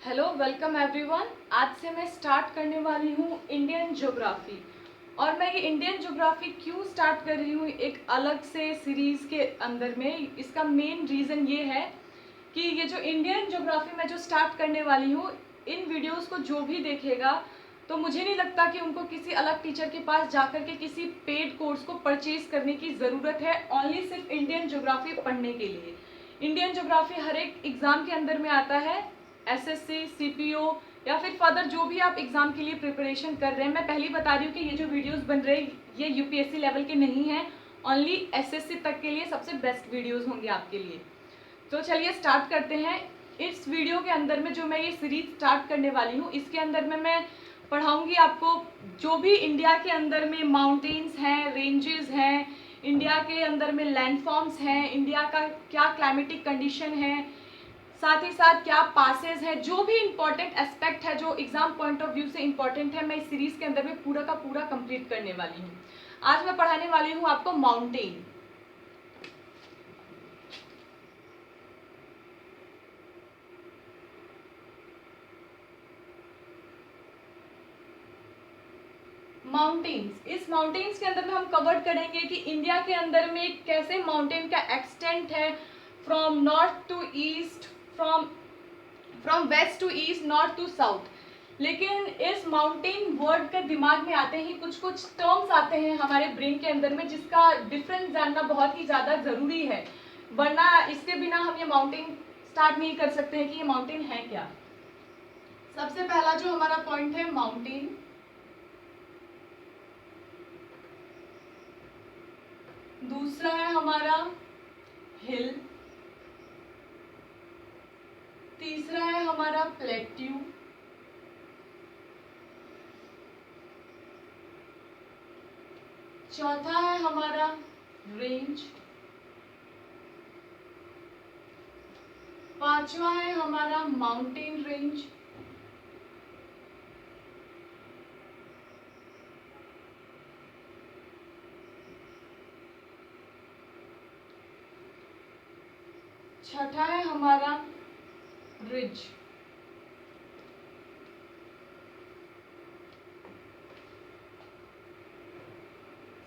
Hello welcome everyone. आज से मैं स्टार्ट करने वाली हूँ इंडियन ज्योग्राफी। और मैं ये इंडियन ज्योग्राफी क्यों स्टार्ट कर रही हूँ एक अलग से सीरीज़ के अंदर में, इसका मेन रीज़न ये है कि ये जो इंडियन ज्योग्राफी मैं जो स्टार्ट करने वाली हूँ, इन वीडियोस को जो भी देखेगा तो मुझे नहीं लगता कि उनको किसी अलग टीचर के पास जाकर के किसी पेड कोर्स को परचेज करने की ज़रूरत है, ओनली सिर्फ इंडियन ज्योग्राफी पढ़ने के लिए। इंडियन ज्योग्राफी हर एक एग्ज़ाम के अंदर में आता है, एसएससी, सीपीओ या फिर फर्दर जो भी आप एग्ज़ाम के लिए प्रिपरेशन कर रहे हैं। मैं पहले बता रही हूँ कि ये जो वीडियोस बन रहे हैं ये यूपीएससी लेवल के नहीं हैं, ओनली एसएससी तक के लिए सबसे बेस्ट वीडियोस होंगे आपके लिए। तो चलिए स्टार्ट करते हैं। इस वीडियो के अंदर में जो मैं ये सीरीज स्टार्ट करने वाली हूँ, इसके अंदर में मैं पढ़ाऊँगी आपको जो भी इंडिया के अंदर में माउंटेन्स हैं, रेंजेस हैं, इंडिया के अंदर में लैंडफॉर्म्स हैं, इंडिया का क्या क्लाइमेटिक कंडीशन है, साथ ही साथ क्या पासेज है, जो भी इंपॉर्टेंट एस्पेक्ट है जो एग्जाम पॉइंट ऑफ व्यू से इंपॉर्टेंट है, मैं इस सीरीज के अंदर में पूरा का पूरा कंप्लीट करने वाली हूँ। आज मैं पढ़ाने वाली हूँ आपको माउंटेन। माउंटेन्स, इस माउंटेन्स के अंदर में हम कवर करेंगे कि इंडिया के अंदर में कैसे माउंटेन का एक्सटेंट है, from north to east, from west to east, north to south. लेकिन इस माउंटेन वर्ड के दिमाग में आते ही कुछ कुछ टर्म्स आते हैं हमारे ब्रेन के अंदर में, जिसका डिफरेंस जानना बहुत ही ज़्यादा ज़रूरी है, वरना इसके बिना हम ये माउंटेन स्टार्ट नहीं कर सकते हैं कि ये माउंटेन है क्या। सबसे पहला जो हमारा पॉइंट है माउंटेन, दूसरा है हमारा हिल, तीसरा है हमारा प्लेट्यू, चौथा है हमारा रेंज, पांचवा है हमारा माउंटेन रेंज, छठा है हमारा रिज,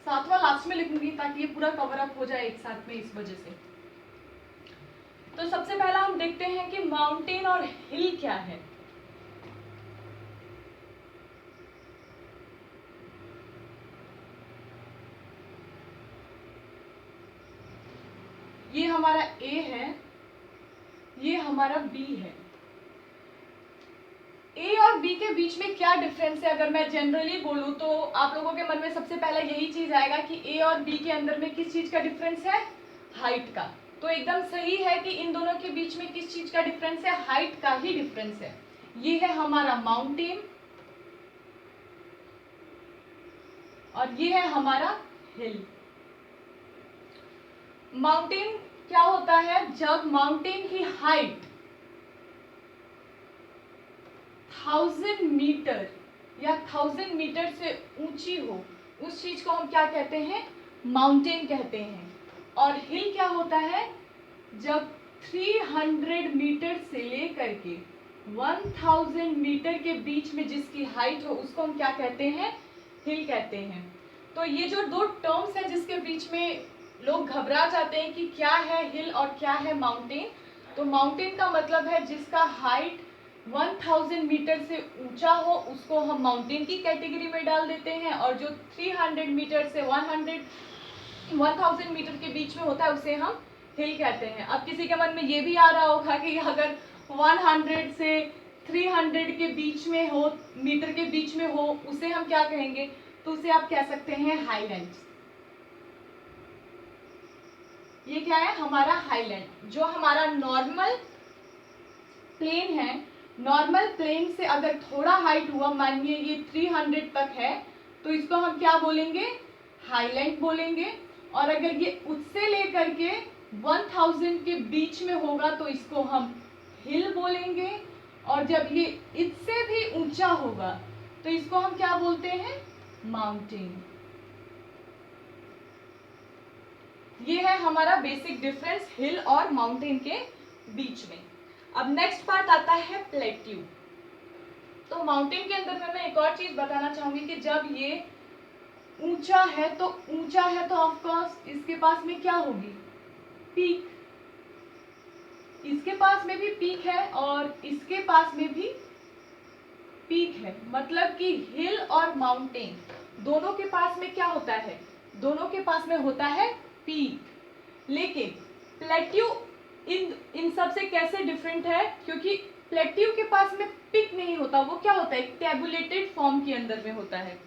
सातवां लास्ट में लिखूंगी ताकि ये पूरा कवर अप हो जाए एक साथ में, इस वजह से। तो सबसे पहला हम देखते हैं कि माउंटेन और हिल क्या है। ये हमारा ए है, ये हमारा बी है। ए और बी के बीच में क्या डिफरेंस है, अगर मैं जनरली बोलूं तो आप लोगों के मन में सबसे पहले यही चीज आएगा कि ए और बी के अंदर में किस चीज का डिफरेंस है, हाइट का। तो एकदम सही है कि इन दोनों के बीच में किस चीज का डिफरेंस है, हाइट का ही डिफरेंस है। ये है हमारा माउंटेन और ये है हमारा हिल। माउंटेन क्या होता है, जब माउंटेन की हाइट 1000 मीटर या 1000 मीटर से ऊंची हो, उस चीज को हम क्या कहते हैं, माउंटेन कहते हैं। और हिल क्या होता है, जब 300 मीटर से लेकर के 1000 मीटर के बीच में जिसकी हाइट हो, उसको हम क्या कहते हैं, हिल कहते हैं। तो ये जो दो टर्म्स है जिसके बीच में लोग घबरा जाते हैं कि क्या है हिल और क्या है माउंटेन। तो माउंटेन का मतलब है जिसका हाइट 1000 मीटर से ऊंचा हो, उसको हम माउंटेन की कैटेगरी में डाल देते हैं, और जो 300 मीटर से 1000 मीटर के बीच में होता है उसे हम हिल कहते हैं। अब किसी के मन में ये भी आ रहा होगा कि अगर 100 से 300 के बीच में हो, मीटर के बीच में हो, उसे हम क्या कहेंगे, तो उसे आप कह सकते हैं हाईलैंड्स। ये क्या है, हमारा हाईलैंड। जो हमारा नॉर्मल प्लेन है, नॉर्मल प्लेन से अगर थोड़ा हाइट हुआ, मानिए ये 300 तक है, तो इसको हम क्या बोलेंगे, हाईलैंड बोलेंगे। और अगर ये उससे लेकर के 1000 के बीच में होगा तो इसको हम हिल बोलेंगे। और जब ये इससे भी ऊंचा होगा तो इसको हम क्या बोलते हैं, माउंटेन। ये है हमारा बेसिक डिफरेंस हिल और माउंटेन के बीच में। अब नेक्स्ट पार्ट आता है प्लेट्यू। तो माउंटेन के अंदर में मैं एक और चीज बताना चाहूंगी कि जब ये ऊंचा है तो ऑफ कोर्स इसके पास में क्या होगी, पीक। इसके पास में भी पीक है और इसके पास में भी पीक है, मतलब कि हिल और माउंटेन दोनों के पास में क्या होता है, दोनों के पास में होता है पीक। लेकिन प्लेट्यू इन सब से कैसे डिफरेंट है, क्योंकि प्लेट्यू के पास में पीक नहीं होता, वो क्या होता है, एक टेबुलेटेड फॉर्म के अंदर में होता है।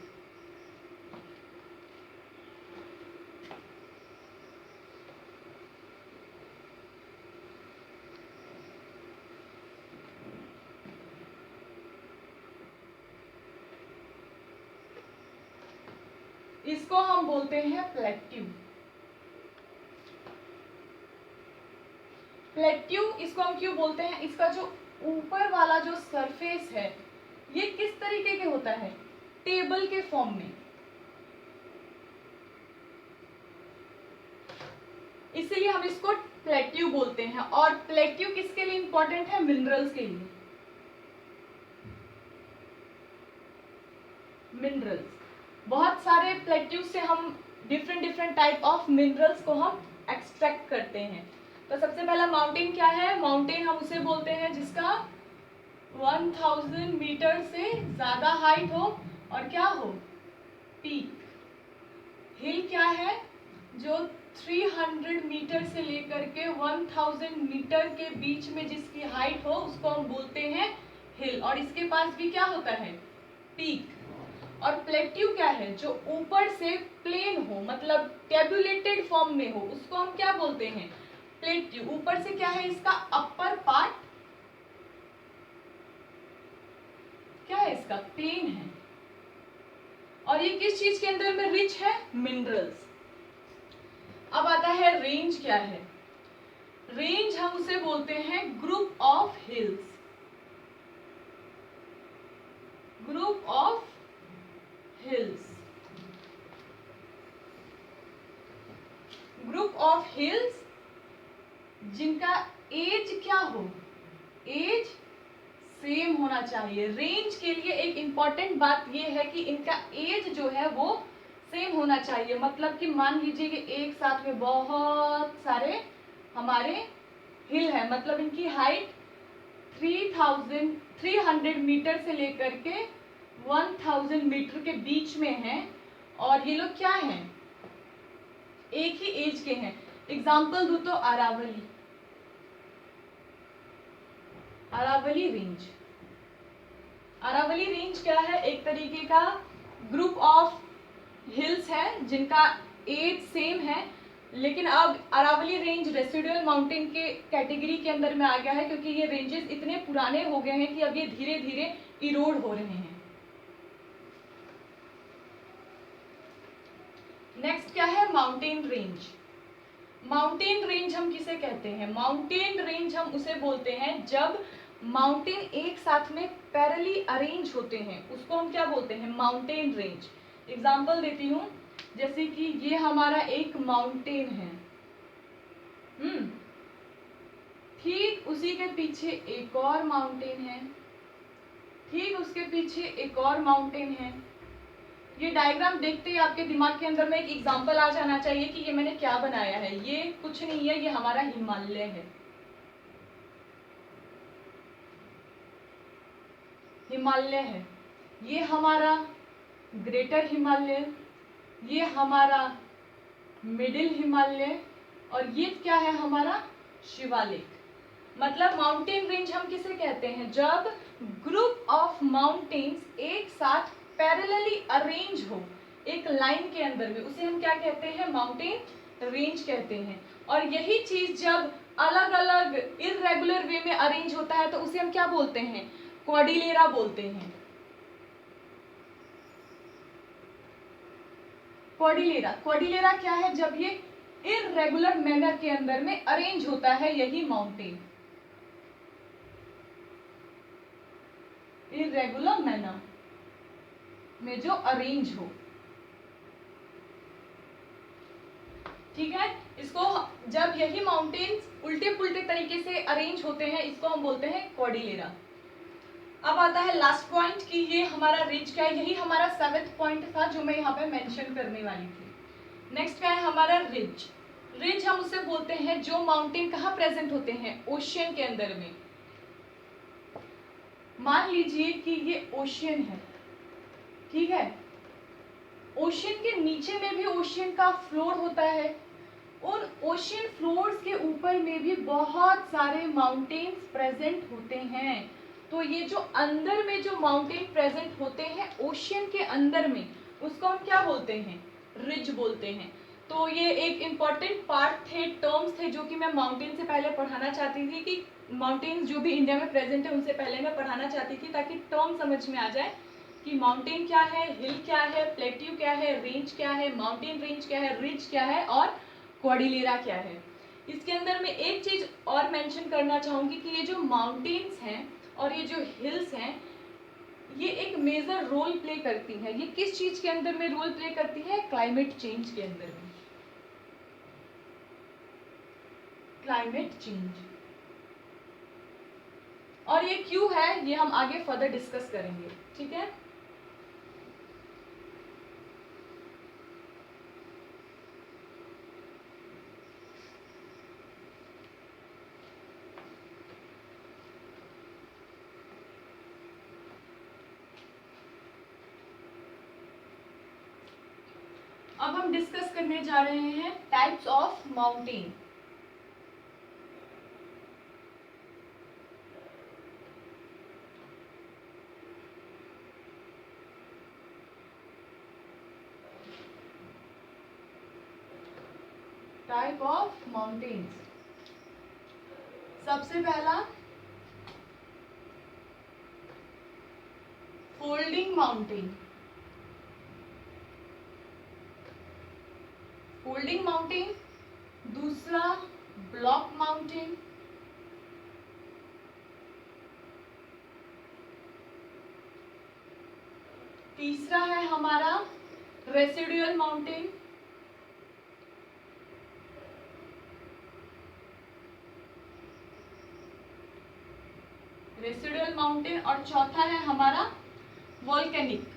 इसको हम बोलते हैं प्लेट्यू। प्लेट्यू इसको हम क्यों बोलते हैं, इसका जो ऊपर वाला जो सरफेस है ये किस तरीके के होता है, टेबल के फॉर्म में, इसीलिए हम इसको प्लेट्यू बोलते हैं। और प्लेट्यू किसके लिए इंपॉर्टेंट है, मिनरल्स के लिए। मिनरल्स, बहुत सारे प्लेट्यू से हम डिफरेंट टाइप ऑफ मिनरल्स को हम एक्सट्रैक्ट करते हैं। तो सबसे पहला माउंटेन क्या है, माउंटेन हम उसे बोलते हैं जिसका 1000 मीटर से ज्यादा हाइट हो और क्या हो, पीक। हिल क्या है, जो 300 मीटर से लेकर के 1000 मीटर के बीच में जिसकी हाइट हो उसको हम बोलते हैं हिल, और इसके पास भी क्या होता है, पीक। और प्लेट्यू क्या है, जो ऊपर से प्लेन हो, मतलब टेबुलेटेड फॉर्म में हो, उसको हम क्या बोलते हैं, प्लेट्यू। ऊपर से क्या है, इसका अपर पार्ट क्या है, इसका प्लेन है। और ये किस चीज के अंदर में रिच है, मिनरल्स। अब आता है रेंज क्या है, रेंज हम उसे बोलते हैं group of hills. Group of hills, group of hills जिनका एज क्या हो, एज सेम होना चाहिए। रेंज के लिए एक इंपॉर्टेंट बात यह है कि इनका एज जो है वो सेम होना चाहिए। मतलब कि मान लीजिए कि एक साथ में बहुत सारे हमारे हिल है, मतलब इनकी हाइट 300 मीटर से लेकर के 1000 मीटर के बीच में है, और ये लोग क्या हैं, एक ही एज के हैं। एग्जाम्पल दूं तो अरावली, अरावली रेंज। अरावली रेंज क्या है, एक तरीके का ग्रुप ऑफ हिल्स है जिनका एज सेम है, लेकिन अब अरावली रेंज रेसिडुअल माउंटेन के कैटेगरी के अंदर में आ गया है, क्योंकि ये रेंजेस इतने पुराने हो गए हैं कि अब ये धीरे धीरे इरोड हो रहे हैं। नेक्स्ट क्या है, माउंटेन रेंज। माउंटेन रेंज हम किसे कहते हैं, माउंटेन रेंज हम उसे बोलते हैं जब माउंटेन एक साथ में पैरेलली अरेंज होते हैं, उसको हम क्या बोलते हैं, माउंटेन रेंज। एग्जांपल देती हूँ, जैसे कि ये हमारा एक माउंटेन है, ठीक उसी के पीछे एक और माउंटेन है, ठीक उसके पीछे एक और माउंटेन है। ये डायग्राम देखते ही आपके दिमाग के अंदर में एक एग्जांपल आ जाना चाहिए कि ये मैंने क्या बनाया है। ये कुछ नहीं है, ये हमारा हिमालय है। हिमालय है, ये हमारा ग्रेटर हिमालय, ये हमारा मिडिल हिमालय, और ये क्या है, हमारा शिवालिक। मतलब माउंटेन रेंज हम किसे कहते हैं, जब ग्रुप ऑफ माउंटेन्स एक साथ पैरेलली अरेंज हो एक लाइन के अंदर में, उसे हम क्या कहते हैं, माउंटेन रेंज कहते हैं। और यही चीज जब अलग अलग इररेगुलर वे में अरेंज होता है तो उसे हम क्या बोलते हैं, क्वाड्रिलेरा बोलते हैं। क्वाड्रिलेरा, क्वाड्रिलेरा क्या है, जब ये इररेगुलर मैनर के अंदर में अरेंज होता है, यही माउंटेन इररेगुलर मैनर में जो अरेंज हो, ठीक है। इसको जब यही माउंटेन्स उल्टे पुल्टे तरीके से अरेंज होते हैं, इसको हम बोलते हैं कॉर्डिलेरा। अब आता है लास्ट पॉइंट कि ये हमारा रिज क्या है, यही हमारा 7th पॉइंट था जो मैं यहाँ पे मेंशन करने वाली थी। नेक्स्ट क्या है हमारा रिज। रिज हम उसे बोलते हैं जो माउंटेन कहाँ प्रेजेंट होते हैं, ओशियन के अंदर में। मान लीजिए कि ये ओशियन है, ठीक है, ओशियन के नीचे में भी ओशियन का फ्लोर होता है, उन ओशियन फ्लोर्स के ऊपर में भी बहुत सारे माउंटेन्स प्रेजेंट होते हैं। तो ये जो अंदर में जो माउंटेन प्रेजेंट होते हैं ओशियन के अंदर में, उसको हम क्या बोलते हैं, रिज बोलते हैं। तो ये एक इम्पॉर्टेंट पार्ट थे, टर्म्स थे जो कि मैं माउंटेन से पहले पढ़ाना चाहती थी, कि माउंटेन्स जो भी इंडिया में प्रेजेंट है उनसे पहले मैं पढ़ाना चाहती थी, ताकि टर्म समझ में आ जाए कि माउंटेन क्या है, हिल क्या है, प्लेट्यू क्या है, रेंज क्या है, माउंटेन रेंज क्या है, रिज क्या है और कॉर्डिलेरा क्या है। इसके अंदर मैं एक चीज और मेंशन करना चाहूंगी कि ये जो माउंटेन्स हैं और ये जो हिल्स हैं, ये एक मेजर रोल प्ले करती हैं। ये किस चीज के अंदर में रोल प्ले करती है, क्लाइमेट चेंज के अंदर में, क्लाइमेट चेंज। और ये क्यों है ये हम आगे फर्दर डिस्कस करेंगे, ठीक है। अब हम डिस्कस करने जा रहे हैं types of mountain. Type of mountains, सबसे पहला फोल्डिंग माउंटेन। फोल्डिंग माउंटेन, दूसरा ब्लॉक माउंटेन, तीसरा है हमारा रेसिडुअल माउंटेन, रेसिडुअल माउंटेन, और चौथा है हमारा वोल्केनिक।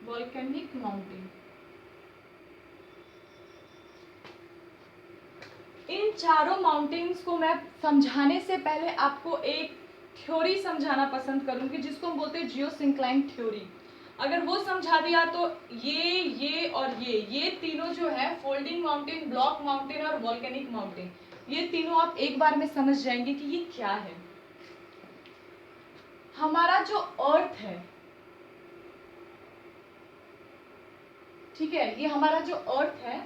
Volcanic mountain. इन चारों माउंटेन्स को मैं समझाने से पहले आपको एक थ्योरी समझाना पसंद करूंगी, जिसको हम बोलते हैं जियोसिंक्लाइन थ्योरी। अगर वो समझा दिया तो ये और ये तीनों जो है, फोल्डिंग माउंटेन, ब्लॉक माउंटेन और वोल्केनिक माउंटेन, ये तीनों आप एक बार में समझ जाएंगे कि ये क्या है। हमारा जो अर्थ है, ठीक है, ये हमारा जो अर्थ है,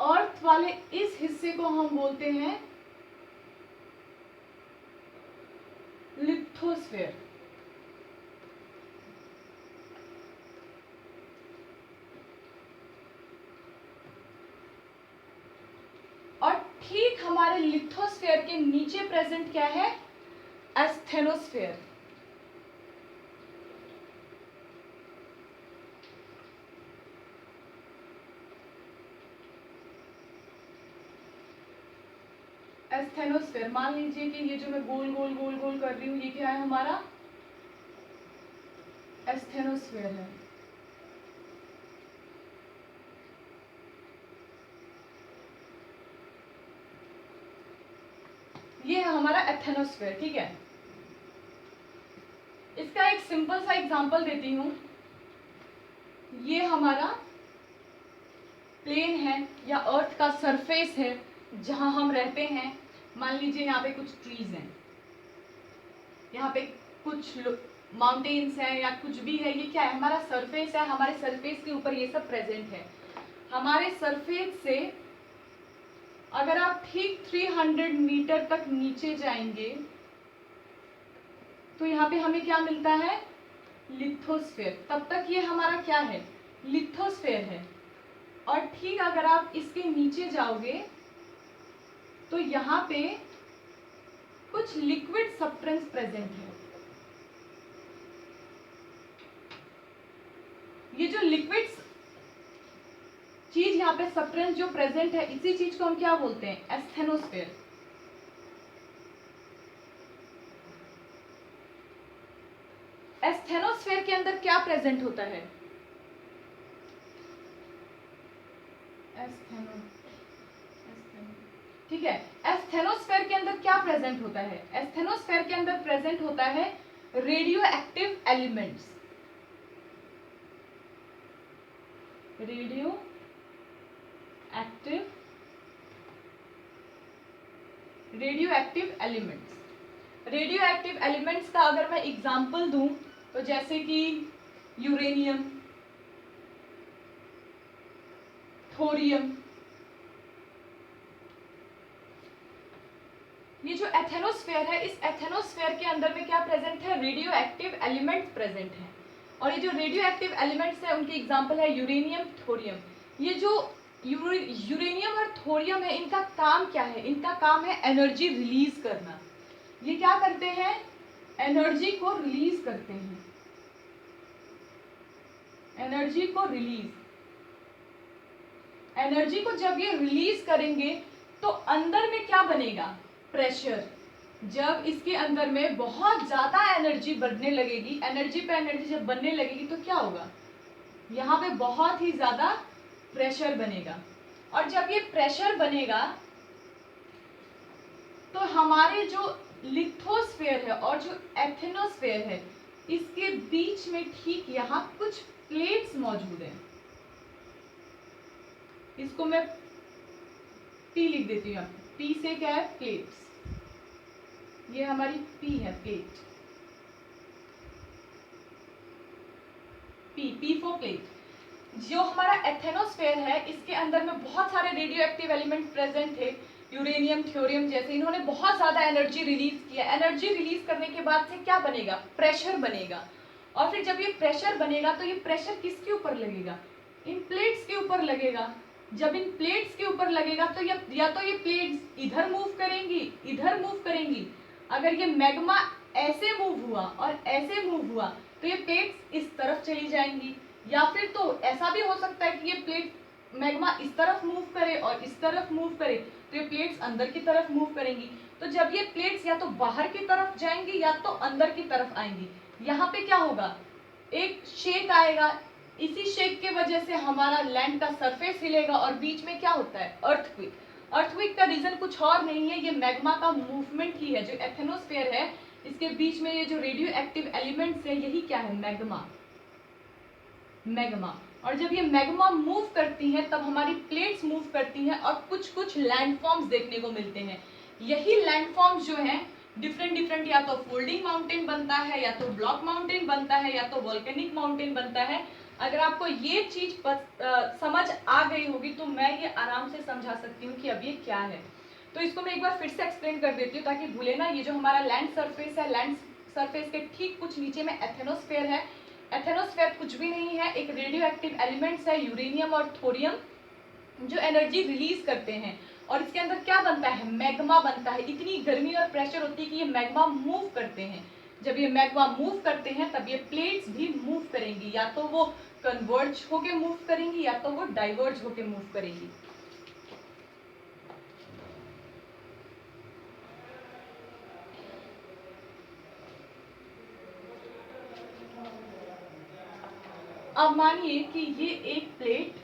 अर्थ वाले इस हिस्से को हम बोलते हैं लिथोस्फीयर। और ठीक हमारे लिथोस्फीयर के नीचे प्रेजेंट क्या है, एस्थेनोस्फीयर। एस्थेनोस्फीयर, मान लीजिए कि ये जो मैं गोल गोल गोल गोल कर रही हूं, ये क्या है, हमारा एस्थेनोस्फीयर है। ये है हमारा एस्थेनोस्फीयर, ठीक है। इसका एक सिंपल सा एग्जांपल देती हूं। ये हमारा प्लेन है या अर्थ का सरफेस है जहां हम रहते हैं। मान लीजिए यहाँ पे कुछ ट्रीज हैं, यहाँ पे कुछ माउंटेन्स हैं या कुछ भी है, ये क्या है, हमारा सरफेस है। हमारे सरफेस के ऊपर ये सब प्रेजेंट है। हमारे सरफेस से अगर आप ठीक 300 मीटर तक नीचे जाएंगे तो यहाँ पे हमें क्या मिलता है, लिथोस्फीयर। तब तक ये हमारा क्या है, लिथोस्फीयर है। और ठीक अगर आप इसके नीचे जाओगे तो यहाँ पे कुछ लिक्विड सब्सटेंस प्रेजेंट है। ये जो लिक्विड चीज यहाँ पे सब्सटेंस जो प्रेजेंट है, इसी चीज को हम क्या बोलते हैं? एस्थेनोस्फेयर। एस्थेनोस्फेयर के अंदर क्या प्रेजेंट होता है? ठीक है, एस्थेनोस्फेयर के अंदर क्या प्रेजेंट होता है? एस्थेनोस्फेयर के अंदर प्रेजेंट होता है radio active elements. Radio active elements का अगर मैं एग्जांपल दूं तो जैसे कि यूरेनियम, थोरियम, ये जो एथेनोस्फेयर है, इस एथेनोस्फेयर के अंदर में क्या प्रेजेंट है? रेडियो एक्टिव एलिमेंट्स प्रेजेंट है। और ये जो रेडियो एक्टिव एलिमेंट्स है उनकी एग्जांपल है यूरेनियम, थोरियम। ये जो यूरेनियम और थोरियम है, इनका काम क्या है? इनका काम है एनर्जी रिलीज करना। ये क्या करते हैं? एनर्जी को रिलीज करते हैं। एनर्जी को जब ये रिलीज करेंगे तो अंदर में क्या बनेगा? प्रेशर। जब इसके अंदर में बहुत ज्यादा एनर्जी बढ़ने लगेगी, एनर्जी पे एनर्जी जब बनने लगेगी तो क्या होगा? यहाँ पे बहुत ही ज्यादा प्रेशर बनेगा। और जब ये प्रेशर बनेगा तो हमारे जो लिथोस्फेयर है और जो एथेनोस्फेयर है, इसके बीच में ठीक यहाँ कुछ प्लेट्स मौजूद हैं। इसको मैं पी लिख देती हूँ। पी से क्या है? प्लेट्स। ये हमारी पी है, प्लेट। P for plate. जो हमारा एथेनोस्फेयर है, इसके अंदर में बहुत सारे रेडियो एक्टिव एलिमेंट प्रेजेंट थे, यूरेनियम, थोरियम जैसे। इन्होंने बहुत ज्यादा एनर्जी रिलीज किया। एनर्जी रिलीज करने के बाद से क्या बनेगा? प्रेशर बनेगा। और फिर जब ये प्रेशर बनेगा तो ये प्रेशर किसके ऊपर लगेगा? इन प्लेट्स के ऊपर लगेगा। जब इन प्लेट्स के ऊपर लगेगा तो या तो ये प्लेट्स इधर मूव करेंगी, इधर मूव करेंगी। अगर ये मैग्मा ऐसे मूव हुआ और ऐसे मूव हुआ तो ये प्लेट्स इस तरफ चली जाएंगी। या फिर तो ऐसा भी हो सकता है कि ये प्लेट मैग्मा इस तरफ मूव करे और इस तरफ मूव करे, तो ये प्लेट्स अंदर की तरफ मूव करेंगी। तो जब ये प्लेट्स या तो बाहर की तरफ जाएंगी या तो अंदर की तरफ आएंगी। यहाँ पे क्या होगा? एक शेक आएगा। इसी शेक के वजह से हमारा लैंड का सरफेस हिलेगा और बीच में क्या होता है? अर्थक्वेक। अर्थक्वेक का रीजन कुछ और नहीं है, ये मैग्मा का मूवमेंट ही है। जो एथेनोस्फेयर है, इसके बीच में ये जो रेडियो एक्टिव एलिमेंट्स है, यही क्या है? मैग्मा। और जब ये मैग्मा मूव करती है तब हमारी प्लेट्स मूव करती हैं और कुछ लैंडफॉर्म्स देखने को मिलते हैं। यही लैंडफॉर्म्स जो हैं डिफरेंट या तो फोल्डिंग माउंटेन बनता है, या तो ब्लॉक माउंटेन बनता है, या तो वोल्केनिक माउंटेन बनता है। अगर आपको ये चीज समझ आ गई होगी तो मैं ये आराम से समझा सकती हूँ कि अब ये क्या है। तो इसको मैं एक बार फिर से एक्सप्लेन कर देती हूँ ताकि भूले ना। ये जो हमारा लैंड सरफेस है, लैंड सरफेस के ठीक कुछ नीचे में एथेनोस्फेयर है। एथेनोस्फेयर कुछ भी नहीं है, एक रेडियो एक्टिव एलिमेंट्स है, यूरेनियम और थोरियम, जो एनर्जी रिलीज करते हैं। और इसके अंदर क्या बनता है? मैग्मा बनता है। इतनी गर्मी और प्रेशर होती है कि ये मैग्मा मूव करते हैं। जब ये मैग्मा मूव करते हैं तब ये प्लेट्स भी मूव करेंगी, या तो वो कन्वर्ज होके मूव करेंगी या तो वो डाइवर्ज होके मूव करेंगी। अब मानिए कि ये एक प्लेट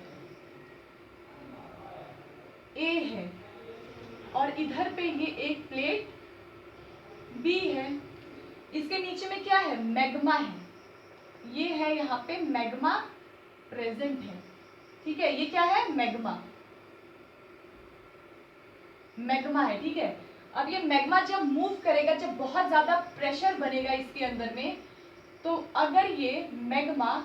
ए है और इधर पे ये एक प्लेट बी है। इसके नीचे में क्या है? मैग्मा है। ये है यहाँ पे मैग्मा प्रेजेंट है। ठीक है, ये क्या है? मैग्मा है। ठीक है, अब ये मैग्मा जब मूव करेगा, जब बहुत ज्यादा प्रेशर बनेगा इसके अंदर में, तो अगर ये मैग्मा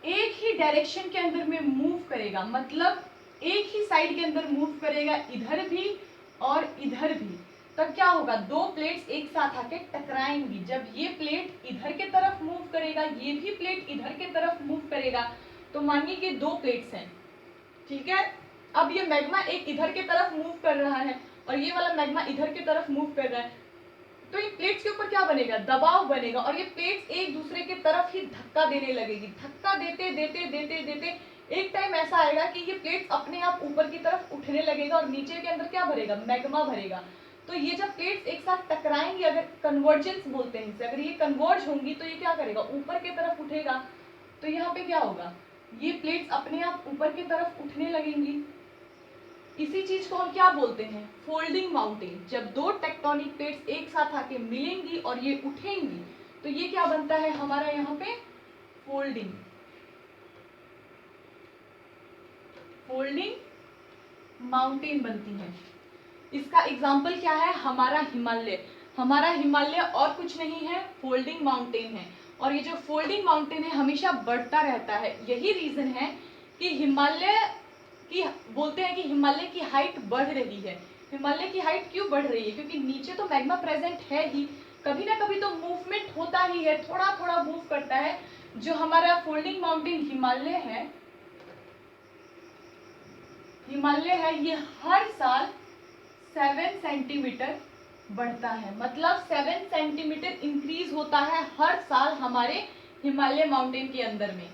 एक ही डायरेक्शन के अंदर में मूव करेगा, मतलब एक ही साइड के अंदर मूव करेगा, इधर भी और इधर भी, तब क्या होगा? दो प्लेट्स एक साथ आके टकराएंगी। जब ये प्लेट इधर के तरफ मूव करेगा, ये भी प्लेट इधर के तरफ मूव करेगा, तो मानिए कि दो प्लेट्स हैं। ठीक है, अब ये मैग्मा एक इधर के तरफ मूव कर रहा है और ये वाला मैग्मा इधर की तरफ मूव कर रहा है, तो इन प्लेट्स के ऊपर क्या बनेगा, दबाव बनेगा, और ये प्लेट्स एक दूसरे की तरफ ही धक्का देने लगेगी। धक्का देते देते देते देते एक टाइम ऐसा आएगा कि ये प्लेट्स अपने आप ऊपर की तरफ उठने लगेगा और नीचे के अंदर क्या भरेगा, मैग्मा भरेगा। तो ये जब प्लेट्स एक साथ टकराएंगी, अगर कन्वर्जेंस बोलते हैं इसे, अगर ये कन्वर्ज होंगी तो ये क्या करेगा, ऊपर की तरफ उठेगा। तो यहाँ पे क्या होगा, ये प्लेट्स अपने आप ऊपर की तरफ उठने लगेंगी। इसी चीज को हम क्या बोलते हैं, फोल्डिंग माउंटेन। जब दो टेक्टोनिक प्लेट्स एक साथ आके मिलेंगी और ये उठेंगी तो ये क्या बनता है हमारा यहाँ पे, फोल्डिंग माउंटेन बनती है। इसका एग्जाम्पल क्या है, हमारा हिमालय। हमारा हिमालय और कुछ नहीं है, फोल्डिंग माउंटेन है। और ये जो फोल्डिंग माउंटेन है हमेशा बढ़ता रहता है। यही रीजन है कि हिमालय की, बोलते हैं कि हिमालय की हाइट बढ़ रही है। हिमालय की हाइट क्यों बढ़ रही है, क्योंकि नीचे तो मैग्मा प्रेजेंट है ही, कभी ना कभी तो मूवमेंट होता ही है, थोड़ा थोड़ा मूव करता है। जो हमारा फोल्डिंग माउंटेन हिमालय है ये हर साल 7 सेंटीमीटर बढ़ता है। मतलब 7 सेंटीमीटर इंक्रीज होता है हर साल हमारे हिमालय माउंटेन के अंदर में,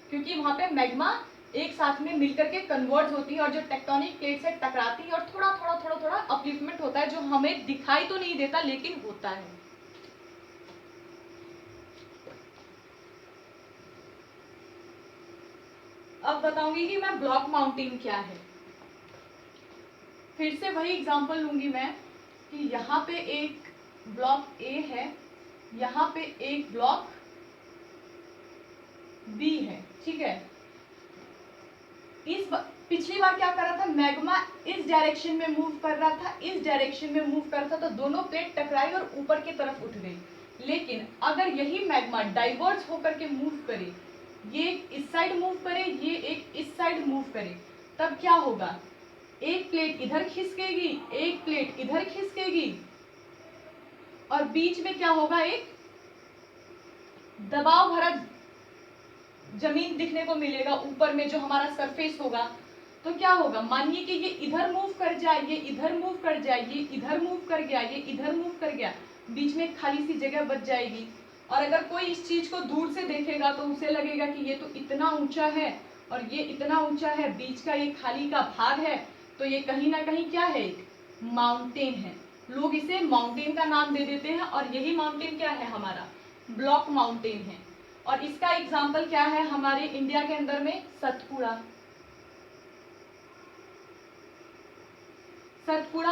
क्योंकि वहां पे मैग्मा एक साथ में मिलकर के कन्वर्ज होती है और जो टेक्टोनिक प्लेट से टकराती है और थोड़ा थोड़ा थोड़ा थोड़ा अपलिफ्टमेंट होता है, जो हमें दिखाई तो नहीं देता लेकिन होता है। अब बताऊंगी कि मैं ब्लॉक माउंटेन क्या है। फिर से वही एग्जांपल लूंगी मैं कि यहाँ पे एक ब्लॉक ए है, यहाँ पे एक ब्लॉक बी है, ठीक है। पिछली बार क्या कर रहा था, मैग्मा इस डायरेक्शन में मूव कर रहा था, इस डायरेक्शन में मूव कर रहा था, तो दोनों प्लेट टकराई और ऊपर की तरफ उठ गई। लेकिन अगर यही मैग्मा डाइवर्ज होकर के मूव करे, ये इस साइड मूव करे, ये एक इस साइड मूव करे, तब क्या होगा, एक प्लेट इधर खिसकेगी, एक प्लेट इधर खिसकेगी, और बीच में क्या होगा, एक दबाव भरा जमीन दिखने को मिलेगा ऊपर में, जो हमारा सरफेस होगा। तो क्या होगा, मानिए कि ये इधर मूव कर जाए, ये इधर मूव कर जाए, ये इधर मूव कर गया, ये इधर मूव कर गया, बीच में खाली सी जगह बच जाएगी। और अगर कोई इस चीज को दूर से देखेगा तो उसे लगेगा कि ये तो इतना ऊंचा है और ये इतना ऊंचा है, बीच का ये खाली का भाग है, तो ये कहीं ना कहीं क्या है, एक माउंटेन है। लोग इसे माउंटेन का नाम दे देते हैं, और यही माउंटेन क्या है, हमारा ब्लॉक माउंटेन है। और इसका एग्जाम्पल क्या है हमारे इंडिया के अंदर में, सतपुड़ा।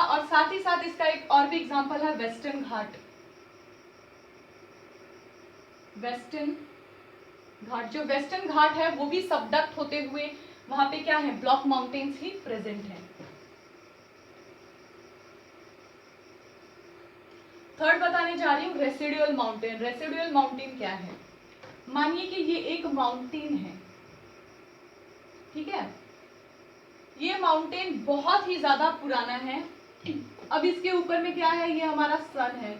और साथ ही साथ इसका एक और भी एग्जाम्पल है वेस्टर्न घाट। जो वेस्टर्न घाट है वो भी सबडक्ट होते हुए वहां पे क्या है, ब्लॉक माउंटेन्स ही प्रेजेंट है। थर्ड बताने जा रही हूँ रेसिडुअल माउंटेन। रेसिडुअल माउंटेन क्या है, मानिए कि ये एक माउंटेन है, ठीक है। ये माउंटेन बहुत ही ज्यादा पुराना है। अब इसके ऊपर में क्या है, ये हमारा सन है।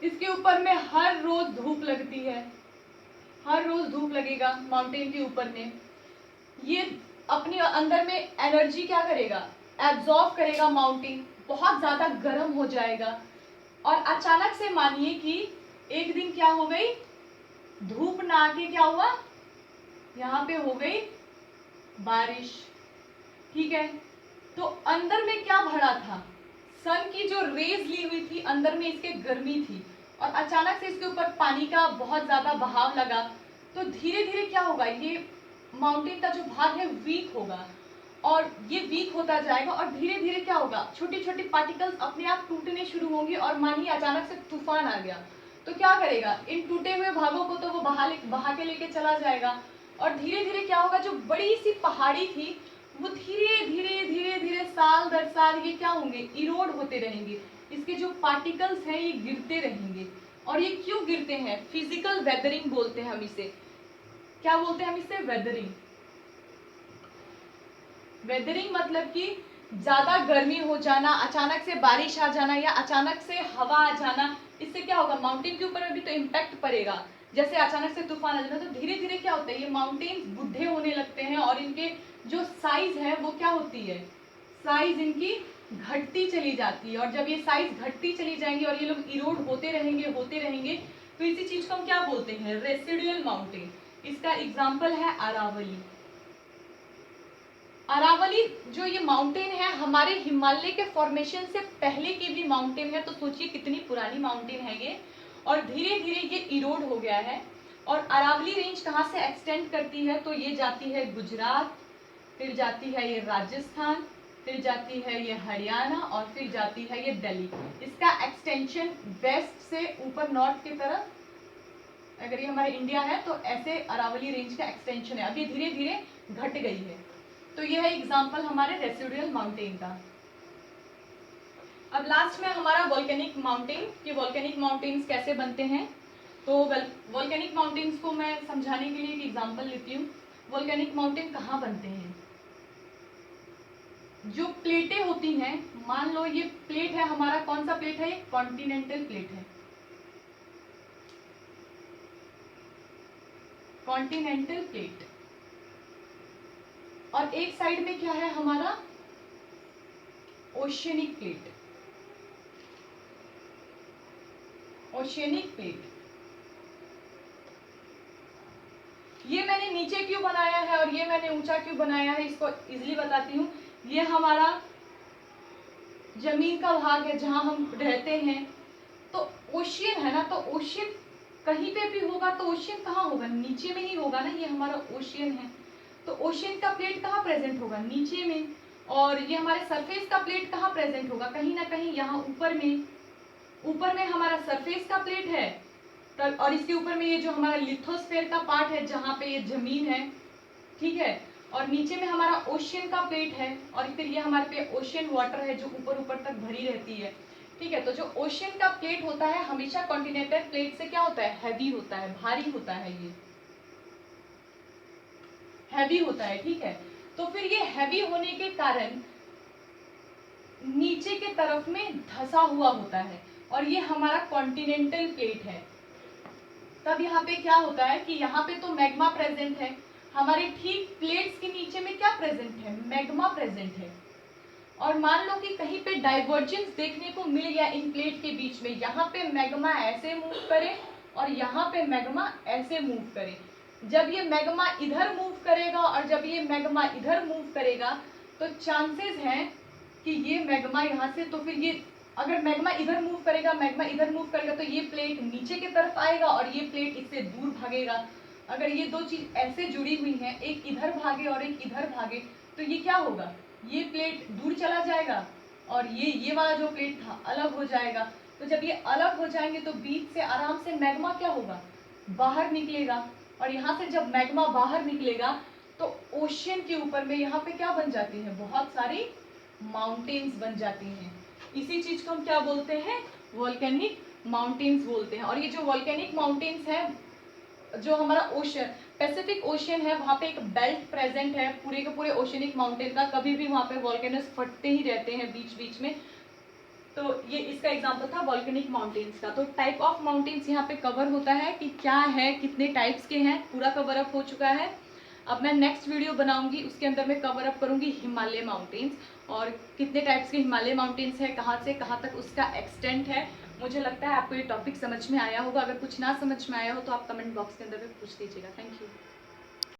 इसके ऊपर में हर रोज धूप लगती है, हर रोज धूप लगेगा माउंटेन के ऊपर में। ये अपने अंदर में एनर्जी क्या करेगा, एब्जॉर्ब करेगा। माउंटेन बहुत ज्यादा गर्म हो जाएगा, और अचानक से मानिए कि एक दिन क्या हो गई, धूप ना आके क्या हुआ, यहाँ पे हो गई बारिश, ठीक है। तो अंदर में क्या भरा था, सन की जो रेज ली हुई थी, अंदर में इसके गर्मी थी, और अचानक से इसके ऊपर पानी का बहुत ज्यादा बहाव लगा, तो धीरे धीरे क्या होगा, ये माउंटेन का जो भाग है वीक होगा, और ये वीक होता जाएगा, और धीरे धीरे क्या होगा, छोटी छोटी पार्टिकल्स अपने आप टूटने शुरू होंगे। और मानिए अचानक से तूफान आ गया, तो क्या करेगा, इन टूटे हुए भागों को तो वो बहा के लेके चला जाएगा, और धीरे धीरे क्या होगा, जो बड़ी सी पहाड़ी थी वो धीरे धीरे धीरे धीरे साल दर साल ये क्या होंगे, इरोड होते रहेंगे। इसके जो पार्टिकल्स हैं ये गिरते रहेंगे। और ये क्यों गिरते हैं, फिजिकल वेदरिंग बोलते हैं हम इसे। क्या बोलते हैं हम इसे, वेदरिंग। वेदरिंग मतलब कि ज्यादा गर्मी हो जाना, अचानक से बारिश आ जाना, या अचानक से हवा आ जाना, इससे क्या होगा, माउंटेन के ऊपर में भी तो इम्पैक्ट पड़ेगा। जैसे अचानक से तूफान आ जाना, तो धीरे धीरे क्या होता है, ये माउंटेन्स बुढ़े होने लगते हैं, और इनके जो साइज है वो क्या होती है, साइज इनकी घटती चली जाती है, और जब ये साइज घटती चली जाएंगी और ये लोग इरोड होते रहेंगे, तो इसी चीज को हम क्या बोलते हैं, रेसिडुअल माउंटेन। इसका एग्जाम्पल है अरावली। अरावली जो ये माउंटेन है हमारे हिमालय के फॉर्मेशन से पहले की भी माउंटेन है, तो सोचिए कितनी पुरानी माउंटेन है ये, और धीरे धीरे ये इरोड हो गया है। और अरावली रेंज कहाँ से एक्सटेंड करती है, तो ये जाती है गुजरात, फिर जाती है ये राजस्थान, फिर जाती है ये हरियाणा, और फिर जाती है ये दिल्ली। इसका एक्सटेंशन वेस्ट से ऊपर नॉर्थ की तरफ, अगर ये हमारे इंडिया है तो ऐसे अरावली रेंज का एक्सटेंशन है। अब ये धीरे धीरे घट गई है। तो ये है एग्जाम्पल हमारे रेसिडुअल माउंटेन का। अब लास्ट में हमारा वोल्केनिक माउंटेन, कि वोल्केनिक माउंटेन्स कैसे बनते हैं। तो वोल्केनिक माउंटेन्स को मैं समझाने के लिए एक एग्जाम्पल लेती हूँ। वोल्केनिक माउंटेन कहाँ बनते हैं, जो प्लेटें होती हैं, मान लो ये प्लेट है हमारा, कौन सा प्लेट है, ये कॉन्टिनेंटल प्लेट है, कॉन्टिनेंटल प्लेट। और एक साइड में क्या है हमारा, ओशियनिक प्लेट, ओशियनिक प्लेट। ये मैंने नीचे क्यों बनाया है और ये मैंने ऊंचा क्यों बनाया है, इसको इजीली बताती हूँ। ये हमारा जमीन का भाग है जहां हम रहते हैं, तो ओशियन है ना, तो ओशियन कहीं पे भी होगा तो ओशियन कहाँ होगा, नीचे में ही होगा ना। ये हमारा ओशियन है, तो ओशियन का प्लेट कहाँ प्रेजेंट होगा, नीचे में। और ये हमारे सरफेस का प्लेट कहाँ प्रेजेंट होगा, कहीं ना कहीं यहाँ ऊपर में। ऊपर में हमारा सरफेस का प्लेट है, तब और इसके ऊपर में ये जो हमारा लिथोस्फेयर का पार्ट है जहाँ पे ये जमीन है, ठीक है। और नीचे में हमारा ओशियन का प्लेट है, और फिर ये हमारे पे ओशियन वाटर है जो ऊपर ऊपर तक भरी रहती है, ठीक है। तो जो ओशियन का प्लेट होता है हमेशा कॉन्टिनेंटल प्लेट से क्या होता है, हैवी होता है, भारी होता है, ये हैवी होता है, ठीक है। तो फिर ये हैवी होने के कारण नीचे के तरफ में धंसा हुआ होता है, और ये हमारा कॉन्टिनेंटल प्लेट है। तब यहाँ पे क्या होता है कि यहाँ पे तो मैग्मा प्रेजेंट है, हमारे ठीक प्लेट्स के नीचे में क्या प्रेजेंट है, मैग्मा प्रेजेंट है। और मान लो कि कहीं पे डाइवर्जेंस देखने को मिल गया इन प्लेट के बीच में, यहाँ पे मैग्मा ऐसे मूव करे और यहाँ पे मैग्मा ऐसे मूव करे। जब ये मैग्मा इधर मूव करेगा और जब ये मैग्मा इधर मूव करेगा, तो चांसेस हैं कि ये मैग्मा यहाँ से, तो फिर ये अगर मैग्मा इधर मूव करेगा, मैग्मा इधर मूव करेगा, तो ये प्लेट नीचे की तरफ आएगा और ये प्लेट इससे दूर भागेगा। अगर ये दो चीज ऐसे जुड़ी हुई हैं, एक इधर भागे और एक इधर भागे, तो ये क्या होगा, ये प्लेट दूर चला जाएगा और ये वाला जो प्लेट था अलग हो जाएगा। तो जब ये अलग हो जाएंगे तो बीच से आराम से मैग्मा क्या होगा, बाहर निकलेगा। और यहाँ से जब मैग्मा बाहर निकलेगा तो ओशियन के ऊपर में यहाँ पे क्या बन जाती है, बहुत सारी माउंटेन्स बन जाती हैं। इसी चीज को हम क्या बोलते हैं, वोल्केनिक माउंटेन्स बोलते हैं। और ये जो वोल्केनिक माउंटेन्स है, जो हमारा ओशन पैसिफिक ओशियन है, वहाँ पे एक बेल्ट प्रेजेंट है पूरे के पूरे ओशियनिक माउंटेन का, कभी भी वहाँ पे वोल्केनोस फटते ही रहते हैं बीच बीच में। तो ये इसका एग्जांपल था वोल्केनिक माउंटेन्स का। तो टाइप ऑफ माउंटेन्स यहाँ पे कवर होता है कि क्या है, कितने टाइप्स के हैं, पूरा कवर अप हो चुका है। अब मैं नेक्स्ट वीडियो बनाऊंगी, उसके अंदर मैं कवर अप करूंगी हिमालय माउंटेन्स, और कितने टाइप्स के हिमालय माउंटेन्स है, कहाँ से कहाँ तक उसका एक्सटेंट है। मुझे लगता है आपको ये टॉपिक समझ में आया होगा। अगर कुछ ना समझ में आया हो तो आप कमेंट बॉक्स के अंदर में पूछ दीजिएगा। Thank you.